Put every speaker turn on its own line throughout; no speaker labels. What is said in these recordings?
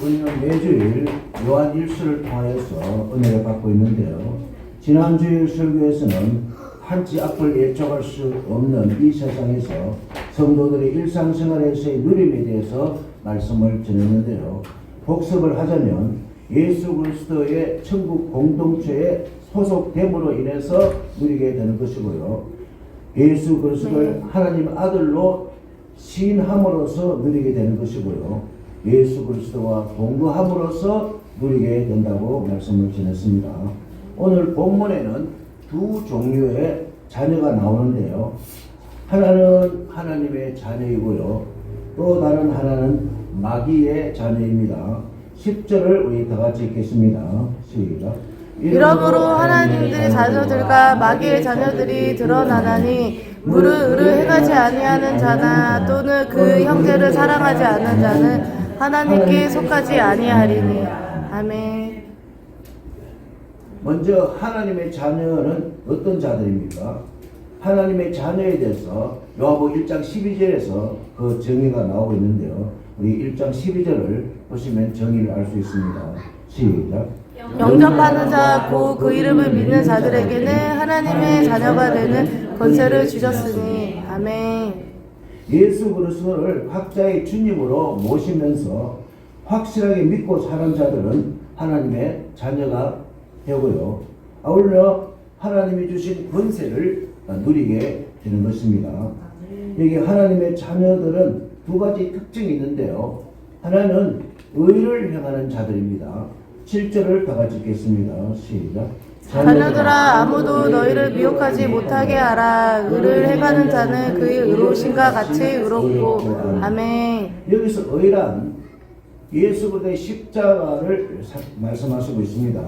우리는 매주일 요한 1수를 통하여서 은혜를 받고 있는데요. 지난주일 설교에서는 한치 앞을 예측할 수 없는 이 세상에서 성도들의 일상생활에서의 누림에 대해서 말씀을 전했는데요. 복습을 하자면 예수 그리스도의 천국 공동체에 소속됨으로 인해서 누리게 되는 것이고요. 예수 그리스도를 하나님 아들로 시인함으로써 누리게 되는 것이고요. 예수 그리스도와 동거함으로써 누리게 된다고 말씀을 전했습니다. 오늘 본문에는 두 종류의 자녀가 나오는데요. 하나는 하나님의 자녀이고요. 또 다른 하나는 마귀의 자녀입니다. 10절을 우리 다 같이 읽겠습니다. 시작.
이러므로 하나님들의 자녀들과 마귀의 자녀들이 드러나나니 무릇 의를 행하지 아니하는 자나 또는 그 형제를 사랑하지 않는 자는 하나님께 속하지 아니하리니. 아멘.
먼저 하나님의 자녀는 어떤 자들입니까? 하나님의 자녀에 대해서 요한복음 1장 12절에서 그 정의가 나오고 있는데요. 우리 1장 12절을 보시면 정의를 알 수 있습니다. 시작.
영접하는 자 곧 그 이름을 믿는 자들에게는 하나님의 자녀가 되는 권세를 주셨으니. 아멘.
예수 그리스도를 각자의 주님으로 모시면서 확실하게 믿고 사는 자들은 하나님의 자녀가 되고요. 아울러 하나님이 주신 권세를 누리게 되는 것입니다. 여기 하나님의 자녀들은 두 가지 특징이 있는데요. 하나는 의를 행하는 자들입니다. 7절을 다 같이 읽겠습니다. 시작.
자녀들아 아무도 너희를 미혹하지 못하게 하라. 의를 행하는 자는 그의 의로우심과 같이 의롭고. 아멘.
여기서 의란 예수 그리스도의 십자가를 말씀하시고 있습니다.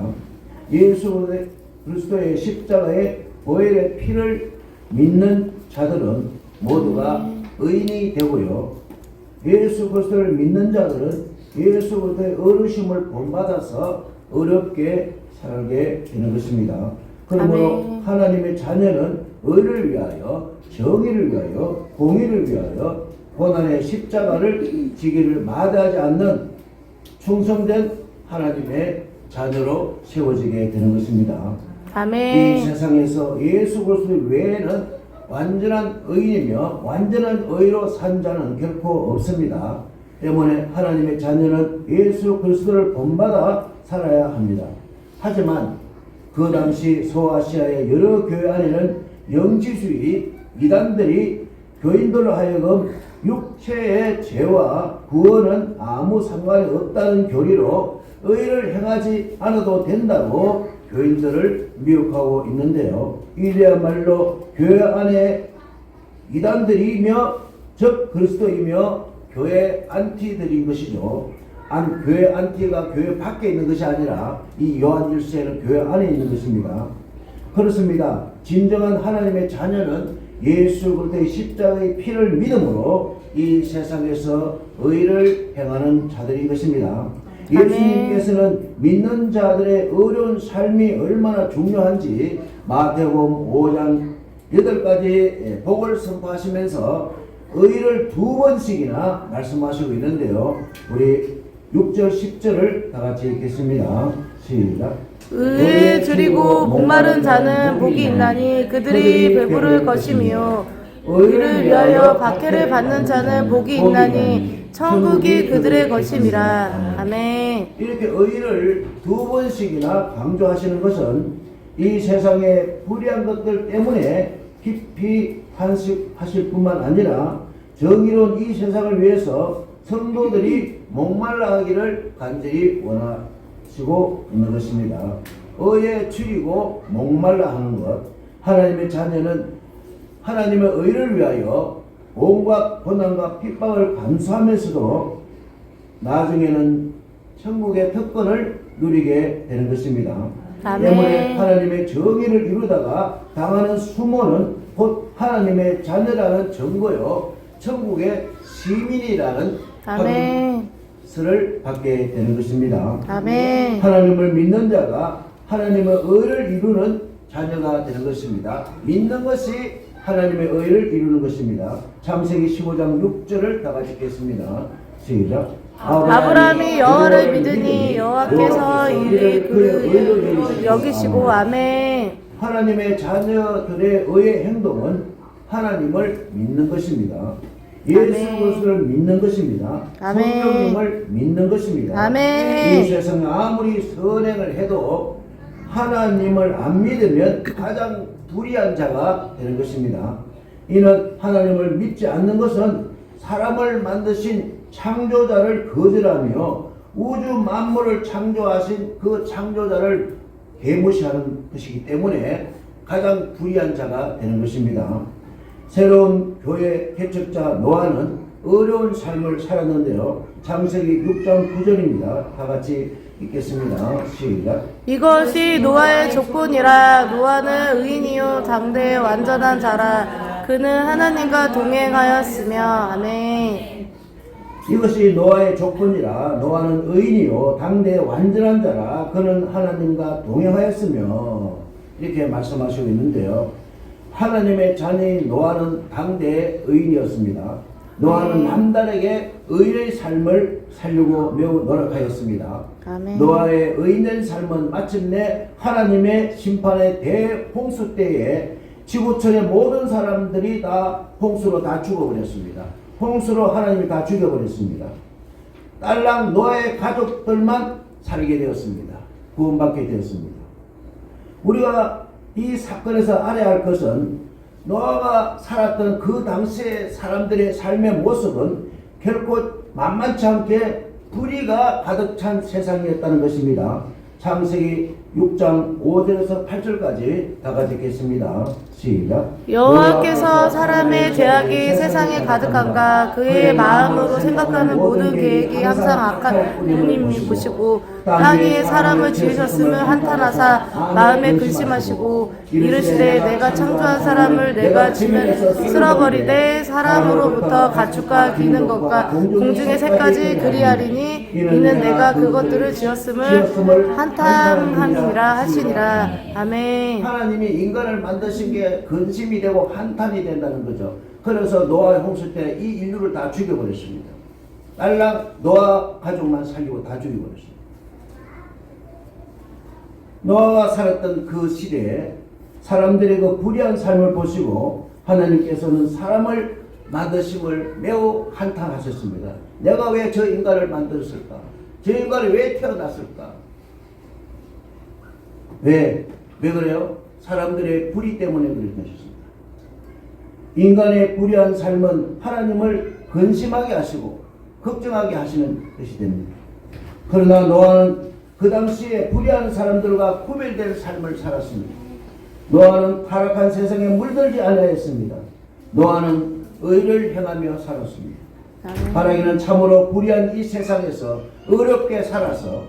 예수 그리스도의 십자가의 보혈의 피를 믿는 자들은 모두가 의인이 되고요. 예수 그리스도를 믿는 자들은 예수 그리스도의 의로우심을 본받아서 어렵게 살게 되는 것입니다. 그러므로
아멘.
하나님의 자녀는 의를 위하여, 정의를 위하여, 공의를 위하여 고난의 십자가를 지기를 마다하지 않는 충성된 하나님의 자녀로 세워지게 되는 것입니다.
아멘.
이 세상에서 예수 그리스도 외에는 완전한 의인이며 완전한 의로 산 자는 결코 없습니다. 때문에 하나님의 자녀는 예수 그리스도를 본받아 살아야 합니다. 하지만 그 당시 소아시아의 여러 교회 안에는 영지주의 이단들이 교인들로 하여금 육체의 죄와 구원은 아무 상관이 없다는 교리로 의를 행하지 않아도 된다고 교인들을 미혹하고 있는데요. 이래야말로 교회 안에 이단들이며 즉 그리스도이며 교회 안티들인 것이죠. 교회 안티가 교회 밖에 있는 것이 아니라 이 요한 1세는 교회 안에 있는 것입니다. 그렇습니다. 진정한 하나님의 자녀는 예수 그리스도의 십자가의 피를 믿음으로 이 세상에서 의를 행하는 자들인 것입니다. 예수님께서는 믿는 자들의 어려운 삶이 얼마나 중요한지 마태복음 5장 8가지 복을 선포하시면서 의를 2번씩이나 말씀하시고 있는데요. 우리 6절 10절을 다 같이 읽겠습니다. 시작.
의에 줄이고 목마른 자는 복이 있나니 그들이 배부를 것이며 의를 위하여 박해를 받는 자는 복이 있나니 천국이 그들의 것임이라. 아멘.
이렇게 의를 2번씩이나 강조하시는 것은 이 세상의 불의한 것들 때문에 깊이 탄식하실 뿐만 아니라 정의로운 이 세상을 위해서 성도들이 목말라 하기를 간절히 원하시고 있는 것입니다. 의에 줄이고 목말라 하는 것. 하나님의 자녀는 하나님의 의를 위하여 온갖 고난과 핍박을 감수하면서도 나중에는 천국의 특권을 누리게 되는 것입니다.
아멘.
때문에 하나님의 정의를 이루다가 당하는 수모는 곧 하나님의 자녀라는 증거요 천국의 시민이라는 것을 받게 되는 것입니다.
아멘.
하나님을 믿는 자가 하나님의 의를 이루는 자녀가 되는 것입니다. 믿는 것이 하나님의 의를 이루는 것입니다. 창세기 15장 6절을 다 같이 읽겠습니다. 시작.
아브라함이 여호와를 믿으니 여호와께서 이를 그의 의로 여기시고 아멘.
하나님의 자녀들의 의의 행동은 하나님을 믿는 것입니다. 예수
아멘.
그리스도를 믿는 것입니다.
아멘.
성령님을 믿는 것입니다.
아멘.
이 세상에 아무리 선행을 해도 하나님을 안 믿으면 가장 불의한 자가 되는 것입니다. 이는 하나님을 믿지 않는 것은 사람을 만드신 창조자를 거절하며 우주 만물을 창조하신 그 창조자를 개무시하는 것이기 때문에 가장 불의한 자가 되는 것입니다. 새로운 교회 개척자 노아는 어려운 삶을 살았는데요. 창세기 6장 9절입니다. 다 같이 읽겠습니다. 시작.
이것이 노아의 조건이라. 노아는 의인이요 당대의 완전한 자라. 그는 하나님과 동행하였으며 아멘.
이것이 노아의 조건이라. 노아는 의인이요 당대의 완전한 자라. 그는 하나님과 동행하였으며 이렇게 말씀하시고 있는데요. 하나님의 자녀인 노아는 당대의 의인이었습니다. 노아는 남들에게 의인의 삶을 살려고 매우 노력하였습니다.
아멘.
노아의 의인된 삶은 마침내 하나님의 심판의 대홍수 때에 지구촌의 모든 사람들이 다 홍수로 다 죽어버렸습니다. 홍수로 하나님이 다 죽여버렸습니다. 딸랑 노아의 가족들만 살게 되었습니다. 구원받게 되었습니다. 우리가 이 사건에서 알아야 할 것은 노아가 살았던 그 당시의 사람들의 삶의 모습은 결코 만만치 않게 불의가 가득 찬 세상이었다는 것입니다. 창세기 6장 5절에서 8절까지 다 같이 읽겠습니다. 시작.
여호와께서 사람의 죄악이 세상에 가득한가 그의 마음으로 생각하는 모든 계획이 항상 악한 주님이 보시고 땅 위에 사람을 지으셨음을 한탄하사 마음에 근심하시고 이르시되 내가 창조한 사람을 내가 지면 쓸어버리되 사람으로부터 가축과 기는 것과 공중의 새까지 그리하리니 이는 내가 그것들을 지었음을 한탄하니라 하시니라. 아멘.
하나님이 인간을 만드신 게 근심이 되고 한탄이 된다는 거죠. 그래서 노아의 홍수 때 이 인류를 다 죽여버렸습니다. 딸랑 노아 가족만 살리고 다 죽여버렸습니다. 노아가 살았던 그 시대에 사람들의 그 불의한 삶을 보시고 하나님께서는 사람을 만드심을 매우 한탄하셨습니다. 내가 왜 저 인간을 만들었을까? 저 인간이 왜 태어났을까? 왜 그래요? 사람들의 불의 때문에 그런 것입니다. 인간의 불의한 삶은 하나님을 근심하게 하시고 걱정하게 하시는 것이 됩니다. 그러나 노아는 그 당시에 불의한 사람들과 구별될 삶을 살았습니다. 노아는 타락한 세상에 물들지 아니하였습니다. 노아는 의를 행하며 살았습니다. 바라기는 참으로 불의한 이 세상에서 어렵게 살아서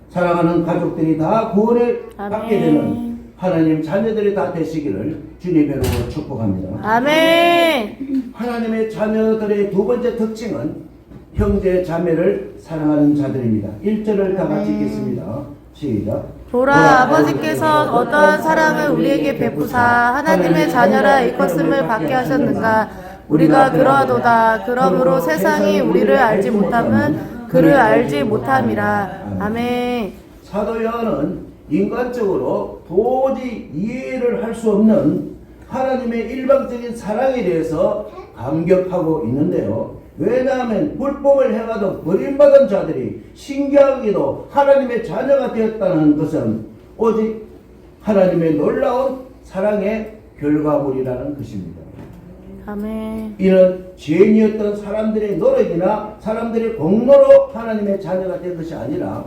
사랑하는 가족들이 다 구원을 받게 되는 하나님 자녀들이 다 되시기를 주님으로 축복합니다.
아멘.
하나님의 자녀들의 두 번째 특징은 형제 자매를 사랑하는 자들입니다. 1절을 다 같이 읽겠습니다. 시작.
보라 아버지께서 어떠한 사랑을 우리에게 베푸사 하나님의 자녀라 일컫음을 받게 하셨는가. 우리가 그러하도다. 그러므로 세상이 우리를 알지 못함은 그를 알지 못함이라. 아멘.
사도 요한은 인간적으로 도저히 이해를 할 수 없는 하나님의 일방적인 사랑에 대해서 감격하고 있는데요. 왜냐하면 불법을 행하던 버림받은 자들이 신기하게도 하나님의 자녀가 되었다는 것은 오직 하나님의 놀라운 사랑의 결과물이라는 것입니다.
아멘.
이는 죄인이었던 사람들의 노력이나 사람들의 공로로 하나님의 자녀가 된 것이 아니라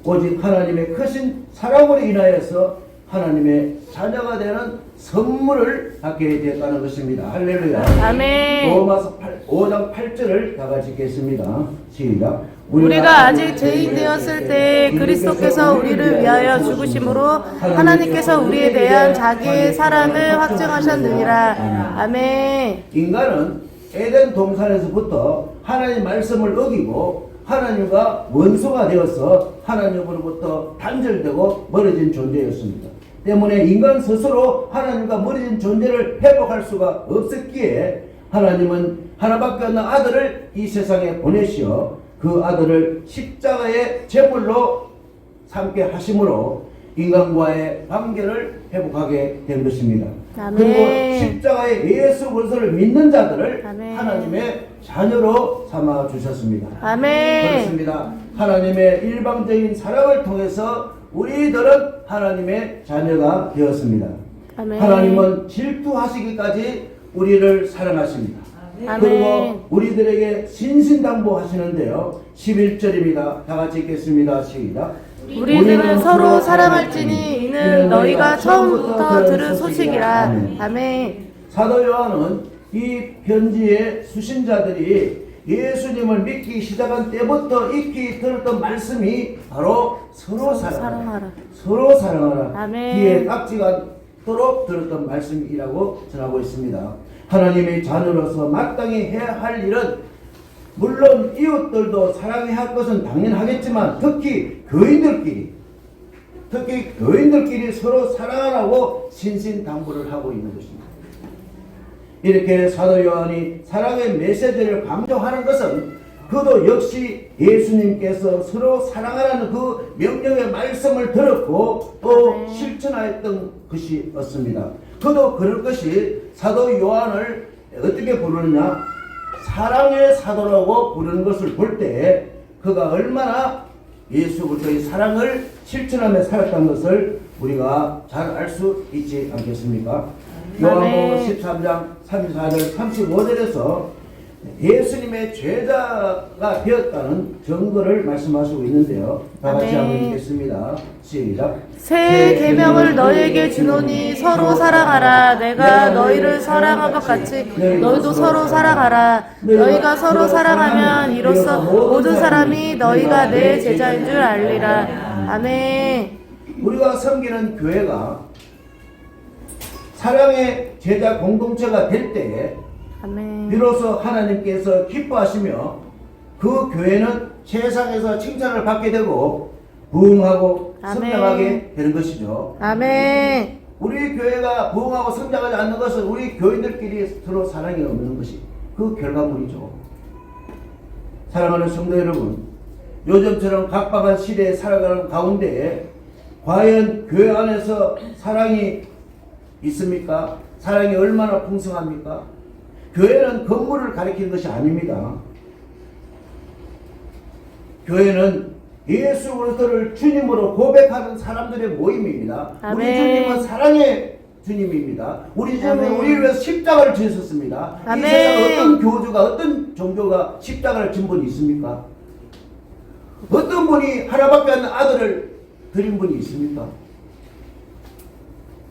오직 하나님의 크신 사랑으로 인하여서 하나님의 자녀가 되는 선물을 받게 되었다는 것입니다. 할렐루야.
아멘.
로마서 5장 8절을 다 같이 읽겠습니다. 시작.
우리가 아직 죄인 되었을 때 그리스도께서 우리를 위하여 죽으심으로 하나님께서 우리에 대한 자기의 사랑을 확증하셨느니라. 아멘.
인간은 에덴 동산에서부터 하나님 말씀을 어기고 하나님과 원수가 되어서 하나님으로부터 단절되고 멀어진 존재였습니다. 때문에 인간 스스로 하나님과 멀어진 존재를 회복할 수가 없었기에 하나님은 하나밖에 없는 아들을 이 세상에 보내시어 그 아들을 십자가의 제물로 삼게 하심으로 인간과의 관계를 회복하게 된 것입니다.
아멘.
그리고 십자가의 예수 그리스도를 믿는 자들을
아멘.
하나님의 자녀로 삼아 주셨습니다.
아멘.
그렇습니다. 하나님의 일방적인 사랑을 통해서 우리들은 하나님의 자녀가 되었습니다.
아멘.
하나님은 질투하시기까지 우리를 사랑하십니다.
아멘.
그리고 우리들에게 신신당부하시는데요. 11절입니다. 다 같이 읽겠습니다. 시작.
우리들은 서로 사랑할지니 이는 너희가 처음부터 들은 소식이라. 아멘.
사도 요한은 이 편지의 수신자들이 예수님을 믿기 시작한 때부터 익히 들었던 말씀이 바로 서로 사랑하라. 서로 사랑하라.
아멘.
귀에 딱지가 도록 들었던 말씀이라고 전하고 있습니다. 하나님의 자녀로서 마땅히 해야 할 일은 물론 이웃들도 사랑해야 할 것은 당연하겠지만 특히 교인들끼리 서로 사랑하라고 신신당부를 하고 있는 것입니다. 이렇게 사도 요한이 사랑의 메시지를 강조하는 것은 그도 역시 예수님께서 서로 사랑하라는 그 명령의 말씀을 들었고 또 실천하였던 것이었습니다. 그도 그럴 것이 사도 요한을 어떻게 부르느냐? 사랑의 사도라고 부르는 것을 볼 때 그가 얼마나 예수 그리스도의 사랑을 실천하며 살았다는 것을 우리가 잘 알 수 있지 않겠습니까? 요한복음 13장 34절 35절에서 예수님의 제자가 되었다는 증거를 말씀하시고 있는데요. 다 같이 한번 읽겠습니다. 시작.
새 계명을 너희에게 주노니 서로 사랑하라. 내가 너희를 사랑한 것 같이 너희도 서로 사랑하라. 너희가 서로 사랑하면 이로써 모든 사람이 너희가 내 제자인 줄 알리라. 아멘.
우리가 섬기는 교회가 사랑의 제자 공동체가 될 때에
아멘.
비로소 하나님께서 기뻐하시며 그 교회는 세상에서 칭찬을 받게 되고 부흥하고
아멘.
성장하게 되는 것이죠.
아멘.
우리 교회가 부흥하고 성장하지 않는 것은 우리 교인들끼리 서로 사랑이 없는 것이 그 결과물이죠. 사랑하는 성도 여러분, 요즘처럼 각박한 시대에 살아가는 가운데 과연 교회 안에서 사랑이 있습니까? 사랑이 얼마나 풍성합니까? 교회는 건물을 가리키는 것이 아닙니다. 교회는 예수 그리스도를 주님으로 고백하는 사람들의 모임입니다.
아멘.
우리 주님은 사랑의 주님입니다. 우리 주님은
아멘.
우리를 위해서 십자가를 지셨습니다. 이
아멘.
세상에 어떤 교주가 어떤 종교가 십자가를 진 분이 있습니까? 어떤 분이 하나밖에 없는 아들을 드린 분이 있습니까?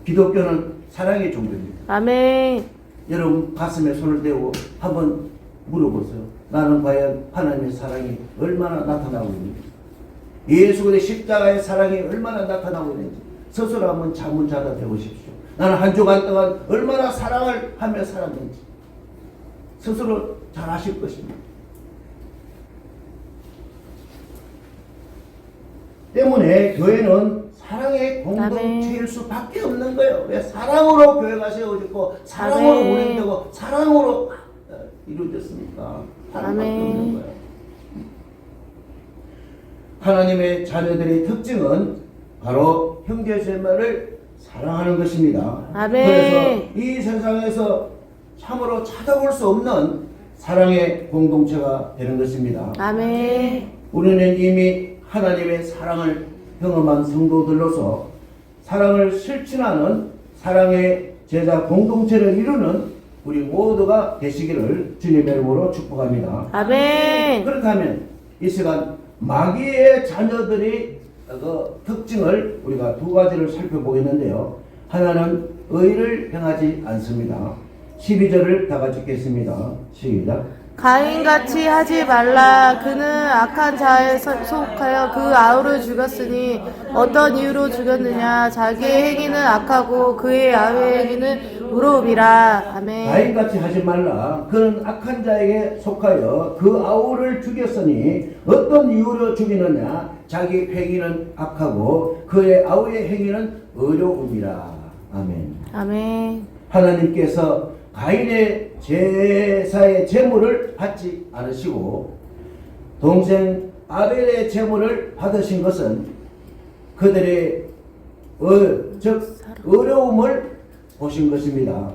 기독교는 사랑의 종교입니다.
아멘.
여러분 가슴에 손을 대고 한번 물어보세요. 나는 과연 하나님의 사랑이 얼마나 나타나고 있는지, 예수 그리스도의 십자가의 사랑이 얼마나 나타나고 있는지 스스로 한번 자문자답 해보십시오. 나는 한 주간 동안 얼마나 사랑을 하며 살았는지 스스로 잘 아실 것입니다. 때문에 교회는 사랑의 공동체일 수밖에 없는 거예요. 왜? 사랑으로 교회가 세워졌고 사랑으로
아멘.
운행되고 사랑으로 이루어졌습니까? 사랑밖에 없는 거예요. 하나님의 자녀들의 특징은 바로 형제자매를 사랑하는 것입니다.
아멘.
그래서 이 세상에서 참으로 찾아볼 수 없는 사랑의 공동체가 되는 것입니다.
아멘.
우리는 이미 하나님의 사랑을 경험한 성도들로서 사랑을 실천하는 사랑의 제자 공동체를 이루는 우리 모두가 되시기를 주님의 이름으로 축복합니다.
아멘.
그렇다면 이 시간 마귀의 자녀들이 그 특징을 우리가 두 가지를 살펴보겠는데요. 하나는 의를 행하지 않습니다. 12절을 다 같이 읽겠습니다. 시작.
가인같이 하지 말라. 그는 악한 자에 속하여 그 아우를 죽였으니 어떤 이유로 죽였느냐. 자기의 행위는 악하고 그의 아우의 행위는 의로움이라. 아멘.
가인같이 하지 말라. 그는 악한 자에게 속하여 그 아우를 죽였으니 어떤 이유로 죽이느냐? 자기 행위는 악하고 그의 아우의 행위는 의로움이라. 아멘.
아멘.
하나님께서 가인의 제사의 제물을 받지 않으시고 동생 아벨의 제물을 받으신 것은 그들의 즉 어려움을 보신 것입니다.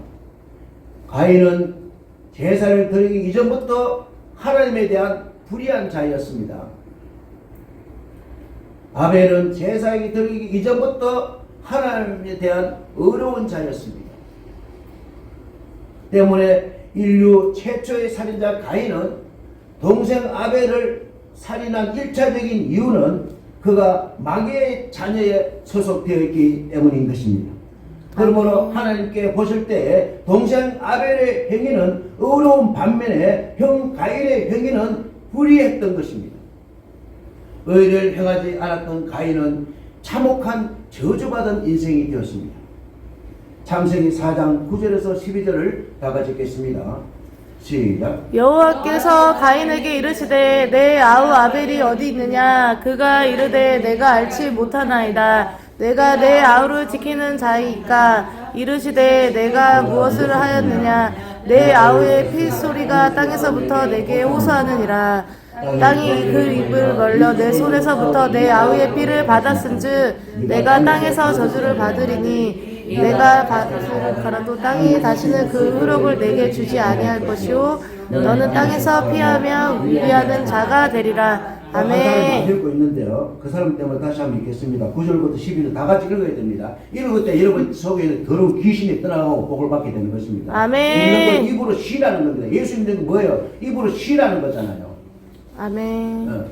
가인은 제사를 드리기 이전부터 하나님에 대한 불의한 자였습니다. 아벨은 제사를 드리기 이전부터 하나님에 대한 어려운 자였습니다. 때문에 인류 최초의 살인자 가인은 동생 아벨을 살인한 1차적인 이유는 그가 마귀의 자녀에 소속되어 있기 때문인 것입니다. 그러므로 하나님께 보실 때 동생 아벨의 행위는 의로운 반면에 형 가인의 행위는 불의했던 것입니다. 의를 행하지 않았던 가인은 참혹한 저주받은 인생이 되었습니다. 창세기 4장 9절에서 12절을 다 같이 읽겠습니다. 시작.
여호와께서 가인에게 이르시되 내 아우 아벨이 어디 있느냐? 그가 이르되 내가 알지 못하나이다. 내가 내 아우를 지키는 자이까? 이르시되 내가 무엇을 하였느냐? 내 아우의 피소리가 땅에서부터 내게 호소하느니라. 땅이 그 입을 벌려 내 손에서부터 내 아우의 피를 받았은즉 내가 땅에서 저주를 받으리니 내가 밭을 갈아도 땅이 다시는 그 흐름을 내게 주지 아니할 것이요 너는 땅에서 피하며 위하는 자가 되리라.
한 사람이
아멘.
읽고 있는데요. 그 사람 때문에 다시 한번 읽겠습니다. 9절부터 12절 다 같이 읽어야 됩니다. 읽을 때 여러분 속에 더러운 귀신이 떠나가고 복을 받게 되는 것입니다.
아멘.
읽는 건 입으로 쉬라는 겁니다. 예수 믿는 건 뭐예요? 입으로 쉬라는 거잖아요.
아멘.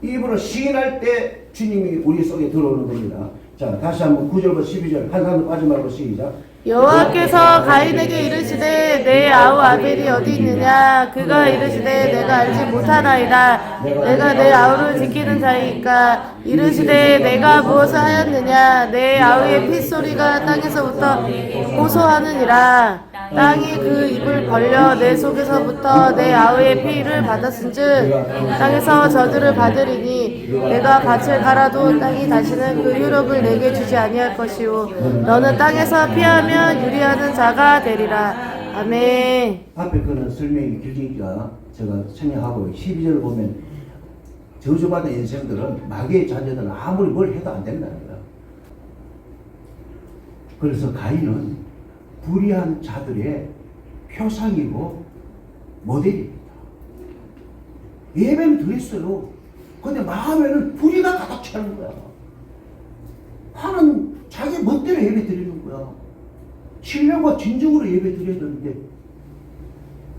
입으로 시인할 때 주님이 우리 속에 들어오는 겁니다. 자, 다시 한번 9절부터 12절 한 사람도 빠지 말고 시작.
여호와께서 가인에게 이르시되 내 아우 아벨이 어디 있느냐? 그가 이르시되 내가 알지 못하나이다. 내가 내 아우를 지키는 자이까? 이르시되 내가 무엇을 하였느냐? 내 아우의 핏소리가 땅에서부터 호소하느니라. 땅이 그 입을 벌려 내 속에서부터 내 아우의 피를 받았은즉 땅에서 저주를 받으리니 내가 밭을 갈아도 땅이 다시는 그 유력을 내게 주지 아니할 것이요 너는 땅에서 피하면 유리하는 자가 되리라. 아멘.
앞에 거는 설명이 길으니까 제가 생략하고 12절을 보면 저주받은 인생들은 마귀의 자녀들은 아무리 뭘 해도 안 된다는 거야. 그래서 가인은 불의한 자들의 표상이고 모델입니다. 예배는 드렸어요. 근데 마음에는 불의가 가득 차는 거야. 하는 자기 멋대로 예배 드리는 거야. 신령과 진정으로 예배 드려야 되는데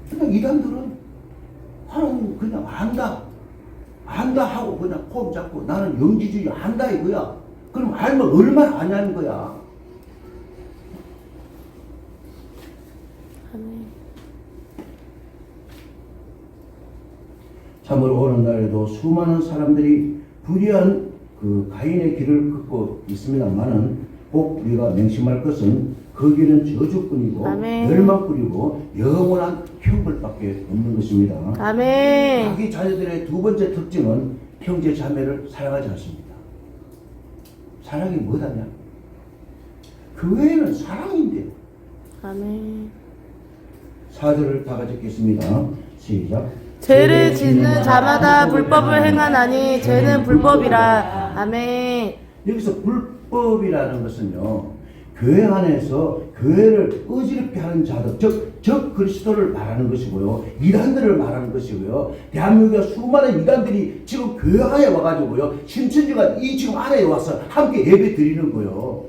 그냥 이단들은 하는 그냥 안다 하고 그냥 폼 잡고 나는 영지주의 한다 이거야. 그럼 알면 얼마나 아냐는 거야. 참으로 오늘날에도 수많은 사람들이 불의한 그 가인의 길을 걷고 있습니다만은 꼭 우리가 명심할 것은 그 길은 저주뿐이고
아멘.
멸망뿐이고 영원한 형벌밖에 없는 것입니다.
아멘.
자기 자녀들의 두 번째 특징은 형제 자매를 사랑하지 않습니다. 사랑이 뭐다냐? 교회는 사랑인데.
아멘.
4절을 다 같이 읽겠습니다. 시작.
죄를 짓는 자마다 불법을 행하나니 죄는 불법이라. 아멘.
여기서 불법이라는 것은요, 교회 안에서 교회를 어지럽게 하는 자들, 즉 그리스도를 말하는 것이고요, 이단들을 말하는 것이고요. 대한민국의 수많은 이단들이 지금 교회 안에 와가지고요, 신천지가 이 지금 안에 와서 함께 예배 드리는 거예요.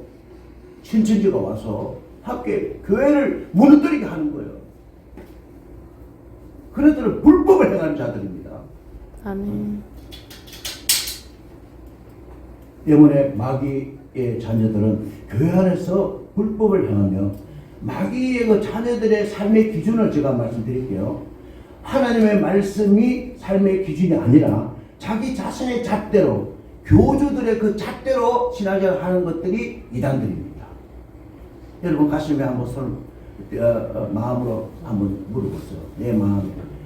신천지가 와서 함께 교회를 무너뜨리게 하는 거예요. 그네들은 불법을 행하는 자들입니다.
아멘.
때문에 마귀의 자녀들은 교회 안에서 불법을 행하며 마귀의 그 자녀들의 삶의 기준을 제가 말씀드릴게요. 하나님의 말씀이 삶의 기준이 아니라 자기 자신의 잣대로 교주들의 그 잣대로 신앙생활 하는 것들이 이단들입니다. 여러분 가슴에 한번 손을 마음으로 한번 물어보세요. 내 마음에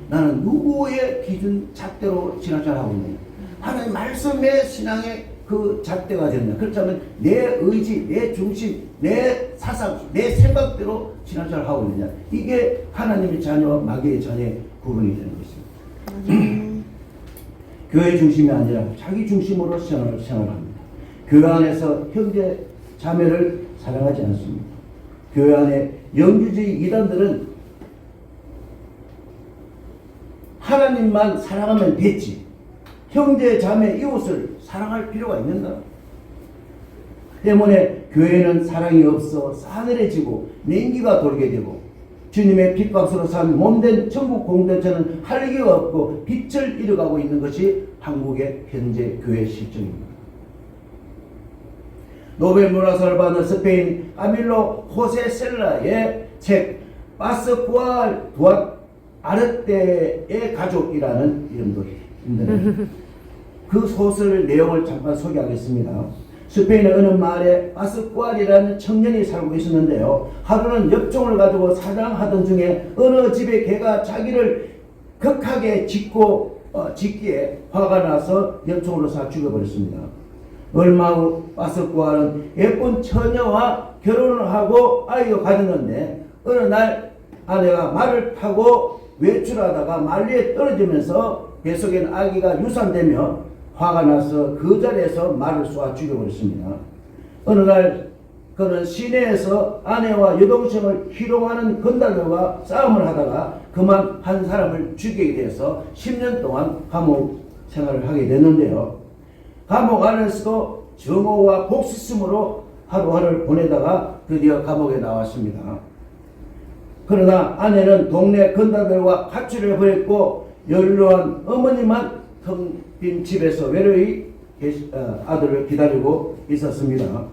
나는 누구의 기준 잣대로 신앙생활하고 있느냐? 하나님 말씀의 신앙의 그 잣대가 되느냐? 그렇다면 내 의지, 내 중심, 내 사상, 내 생각대로 신앙생활을 하고 있느냐? 이게 하나님의 자녀와 마귀의 자녀의 구분이 되는 것입니다. 교회 중심이 아니라 자기 중심으로 생활합니다. 교회 안에서 형제 자매를 사랑하지 않습니다. 교회 안에 영주주의 이단들은 하나님만 사랑하면 됐지, 형제 자매 이웃을 사랑할 필요가 있는가? 때문에 교회는 사랑이 없어 싸늘해지고 냉기가 돌게 되고, 주님의 핏값으로 산 몸된 천국 공동체는 활기가 없고 빛을 잃어가고 있는 것이 한국의 현재 교회 실정입니다. 노벨 문학상을 받은 스페인 까밀로 호세 셀라의 책 파스쿠알 두아 아르테의 가족이라는 이름도 힘드네요. 그 소설 내용을 잠깐 소개하겠습니다. 스페인의 어느 마을에 파스쿠알이라는 청년이 살고 있었는데요. 하루는 엽종을 가지고 사냥하던 중에 어느 집에 개가 자기를 극하게 짖기에 화가 나서 엽종으로 쏴 죽여버렸습니다. 얼마 후 파스쿠알은 예쁜 처녀와 결혼을 하고 아이도 가졌는데, 어느 날 아내가 말을 타고 외출하다가 말 위에 떨어지면서 뱃속엔 아기가 유산되며 화가 나서 그 자리에서 말을 쏘아 죽여버렸습니다. 어느 날 그는 시내에서 아내와 여동생을 희롱하는 건달들과 싸움을 하다가 그만 한 사람을 죽이게 돼서 10년 동안 감옥 생활을 하게 됐는데요. 감옥 안에서도 정오와 복수심으로 하루하루를 보내다가 드디어 감옥에 나왔습니다. 그러나 아내는 동네 건달들과 가출을 벌였고 연로한 어머니만 텅 빈 집에서 외로이 아들을 기다리고 있었습니다.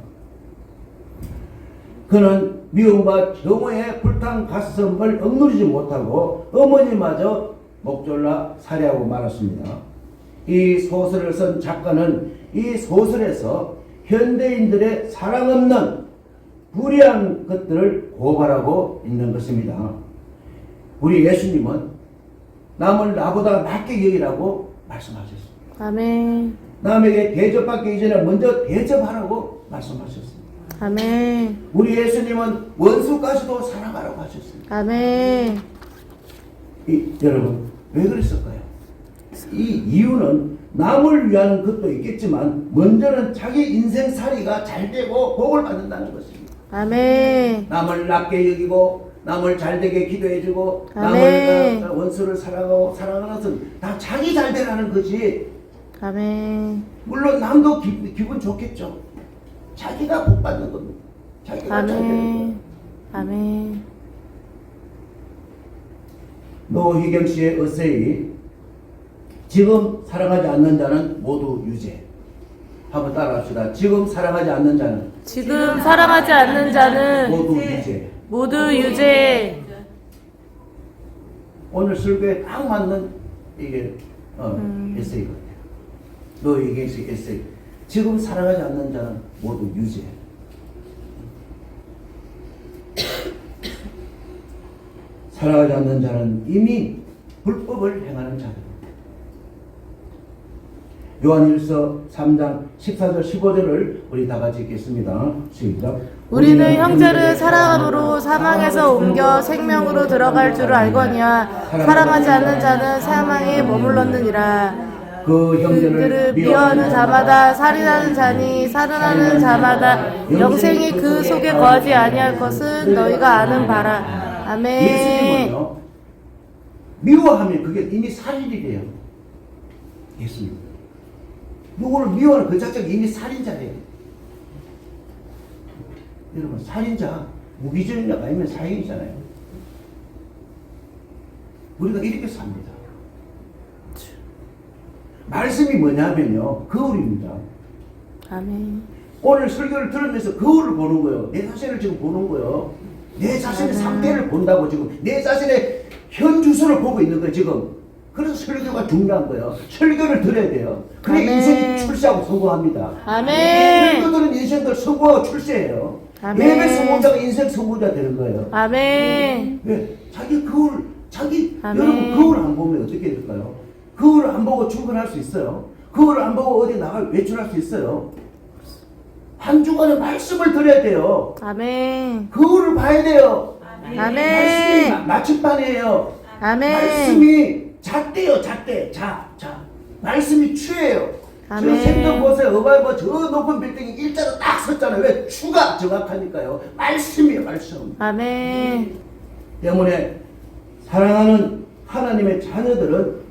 그는 미움과 정오의 불탄 가슴을 억누르지 못하고 어머니마저 목졸라 살해하고 말았습니다. 이 소설을 쓴 작가는 이 소설에서 현대인들의 사랑 없는 불의한 것들을 고발하고 있는 것입니다. 우리 예수님은 남을 나보다 낮게 여기라고 말씀하셨습니다.
아멘.
남에게 대접받기 이전에 먼저 대접하라고 말씀하셨습니다.
아멘.
우리 예수님은 원수까지도 사랑하라고 하셨습니다.
아멘.
여러분, 왜 그랬을까요? 이 이유는 남을 위하는 것도 있겠지만 먼저는 자기 인생살이가 잘 되고 복을 받는다는 것입니다.
아멘.
남을 낮게 여기고 남을 잘되게 기도해주고
아멘.
남을 원수를 사랑하고 사랑하는 것은 다 자기 잘 되라는 거지.
아멘.
물론 남도 기분 좋겠죠. 자기가 복 받는 겁니다. 자기가 잘 되는 거예요.
아멘.
노희경 씨의 에세이 지금 사랑하지 않는 자는 모두 유죄. 한번 따라합시다. 지금 사랑하지 않는 자는
지금 사랑하지 않는 자는
모두 유죄.
모두 유죄.
오늘 설교에 딱 맞는 이게 에세이 같아요. 노희경 씨 에세이. 지금 사랑하지 않는 자는 모두 유죄. 사랑하지 않는 자는 이미 불법을 행하는 자들. 요한일서 3장 14절 15절을 우리 다 같이 읽겠습니다. 시작.
우리는 형제를 사랑으로 사망에서 옮겨 생명으로 들어갈 줄을 알거니와 사랑하지 않는 자는 사망에 머물렀느니라.
그 형제를
미워하는 자마다 살인하는 자니 살인하는 자마다 영생이 그 속에 거하지 아니할 것은 너희가 아는 바라. 아멘.
예수님은요, 미워하면 그게 이미 살인이 돼요. 예수님. 누구를 미워하는 그 자체가 이미 살인자예요. 여러분, 살인자, 무기징역자가 아니면 살인이잖아요. 우리가 이렇게 삽니다. 말씀이 뭐냐면요, 거울입니다.
아멘.
오늘 설교를 들으면서 거울을 보는 거예요. 내 자신을 지금 보는 거예요. 내 자신의 상태를 본다고 지금. 내 자신의 현 주소를 보고 있는 거예요, 지금. 그래서 설교가 중요한 거예요. 설교를 들어야 돼요. 그래
아멘.
인생이 출세하고 성공합니다.
아멘.
설교들은 인생들 성공하고 출세해요.
아멘.
예배 성공자가 인생 성공자 되는 거예요.
아멘.
왜? 자기
아멘.
여러분 거울 안 보면 어떻게 될까요? 거울을 안 보고 출근할 수 있어요? 거울을 안 보고 어디 나가 외출할 수 있어요? 한 주간에 말씀을 들어야 돼요.
아멘.
거울을 봐야 돼요. 말씀이
아멘.
나침반이에요.
아멘.
말씀이 잣대요, 잣대. 자. 말씀이 추예요.
아멘.
저 생전 보세요. 어바이버 저 높은 빌딩이 일자로 딱 섰잖아요. 왜? 추가 정확하니까요. 말씀이에요, 말씀.
아멘.
때문에 사랑하는 하나님의 자녀들은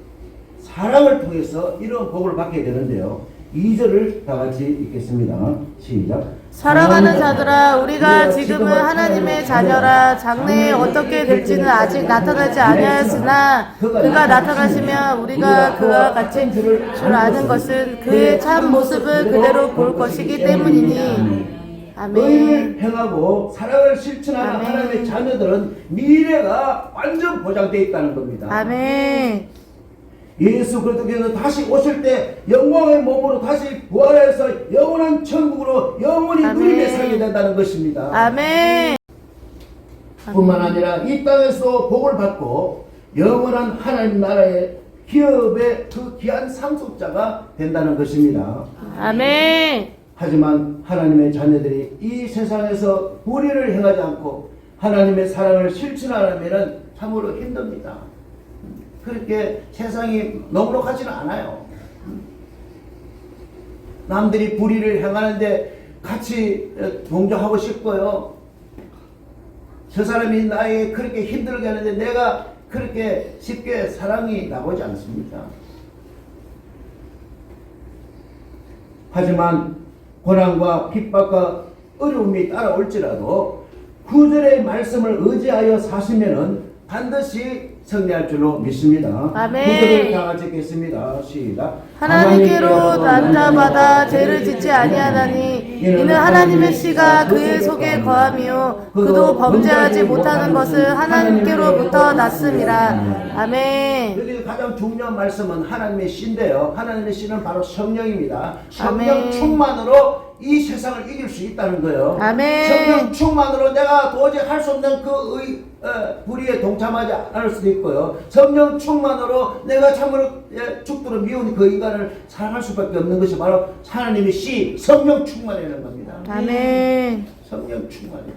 사랑을 통해서 이런 복을 받게 되는데요. 2절을 다 같이 읽겠습니다. 시작.
사랑하는 자들아, 우리가 지금은 하나님의 자녀라. 장래에 어떻게 될지는 아직 나타나지 아니하였으나 그가 나타나시면 우리가 그와 같이 줄 아는 것은 그의 참 모습을 그대로 볼 것이기 때문이니. 아멘.
의를 행하고 사랑을 실천하는
아멘.
하나님의 자녀들은 미래가 완전 보장되어 있다는 겁니다.
아멘.
예수 그리스도께서 다시 오실 때 영광의 몸으로 다시 부활해서 영원한 천국으로 영원히
아멘.
누리며 살게 된다는 것입니다.
아멘.
뿐만 아니라 이 땅에서 복을 받고 영원한 하나님 나라의 기업의 그 귀한 상속자가 된다는 것입니다.
아멘.
하지만 하나님의 자녀들이 이 세상에서 불의를 행하지 않고 하나님의 사랑을 실천하려면 참으로 힘듭니다. 그렇게 세상이 넉넉하지는 않아요. 남들이 불의를 행하는데 같이 동조하고 싶고요. 저 사람이 나에게 그렇게 힘들게 하는데 내가 그렇게 쉽게 사랑이 나오지 않습니다. 하지만 고난과 핍박과 어려움이 따라올지라도 구절의 말씀을 의지하여 사시면은 반드시 승리할 줄로 믿습니다.
아멘.
구절을 다 같이 읽겠습니다. 시작.
하나님께로 난자받아 죄를 짓지 아니하나니 이는 하나님의 씨가 그의 속에 거함이요 그도 범죄하지 못하는 것은 하나님께로부터 났음이라. 아멘.
여기 가장 중요한 말씀은 하나님의 씨인데요. 하나님의 씨는 바로 성령입니다. 성령
아멘.
충만으로 이 세상을 이길 수 있다는 거예요.
아멘.
성령 충만으로 내가 도저히 할 수 없는 그 불의에 동참하지 않을 수도 있고요. 성령 충만으로 내가 참으로 죽도록 미운 그 인간을 사랑할 수밖에 없는 것이 바로 하나님의 씨, 성령 충만이라는 겁니다.
아멘.
성령 충만이.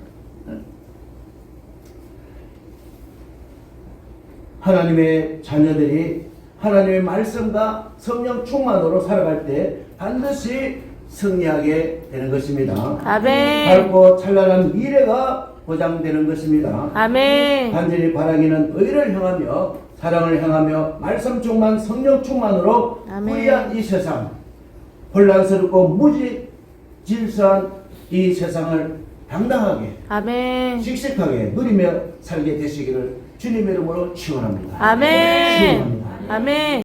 하나님의 자녀들이 하나님의 말씀과 성령 충만으로 살아갈 때 반드시 승리하게 되는 것입니다.
아멘.
밝고 찬란한 미래가 보장되는 것입니다.
아멘.
간절히 바라기는 의를 향하며 사랑을 향하며 말씀 충만 성령 충만으로
아멘.
불의한 이 세상, 혼란스럽고 무질서한 이 세상을 당당하게
아멘.
씩씩하게 누리며 살게 되시기를 주님의 이름으로 축원합니다.
아멘.
축원합니다.
아멘.